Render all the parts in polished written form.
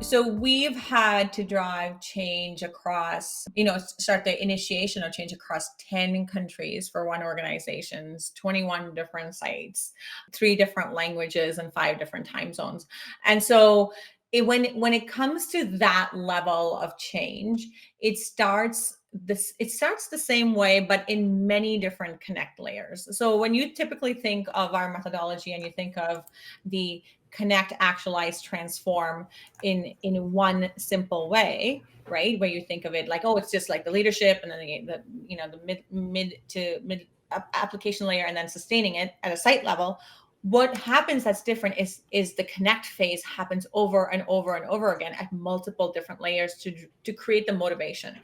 So we've had to drive change across, start the initiation of change across 10 countries for one organization's 21 different sites, three different languages and five different time zones. And so when it comes to that level of change, it starts the same way, but in many different connect layers. So when you typically think of our methodology and you think of the connect, actualize, transform in one simple way, right? Where you think of it like, oh, it's just like the leadership and then the mid to mid application layer and then sustaining it at a site level. What happens that's different is the connect phase happens over and over and over again at multiple different layers to create the motivation.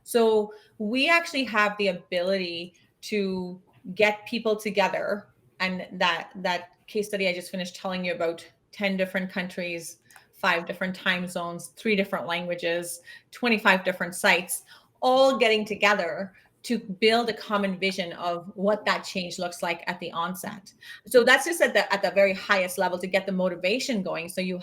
So we actually have the ability to get people together, and that case study I just finished telling you about, 10 different countries, five different time zones, three different languages, 25 different sites, all getting together to build a common vision of what that change looks like at the onset. So that's just at the very highest level to get the motivation going. So you're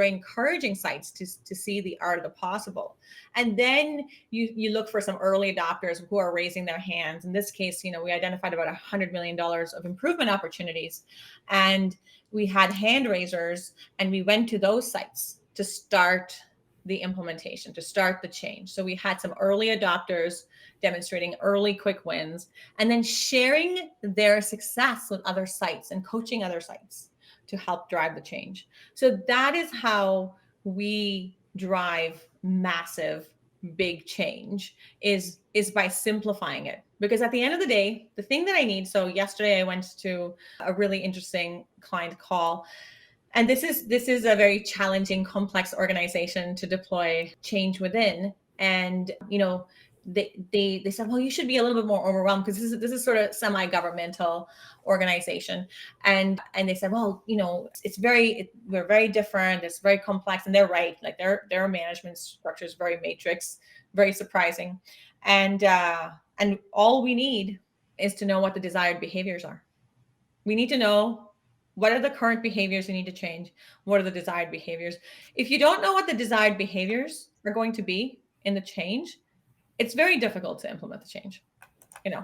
encouraging sites to see the art of the possible. And then you look for some early adopters who are raising their hands. In this case, we identified about $100 million of improvement opportunities. And we had hand raisers and we went to those sites to start the implementation, to start the change. So we had some early adopters demonstrating early quick wins and then sharing their success with other sites and coaching other sites to help drive the change. So that is how we drive massive big change, is by simplifying it. Because at the end of the day, the thing that I need, so yesterday I went to a really interesting client call, and this is a very challenging, complex organization to deploy change within. And they said, well, you should be a little bit more overwhelmed because this is sort of semi-governmental organization. And they said, well, we're very different. It's very complex, and they're right. Like their management structure is very matrix, very surprising. And all we need is to know what the desired behaviors are. We need to know what are the current behaviors you need to change. What are the desired behaviors? If you don't know what the desired behaviors are going to be in the change, it's very difficult to implement the change, in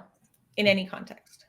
any context.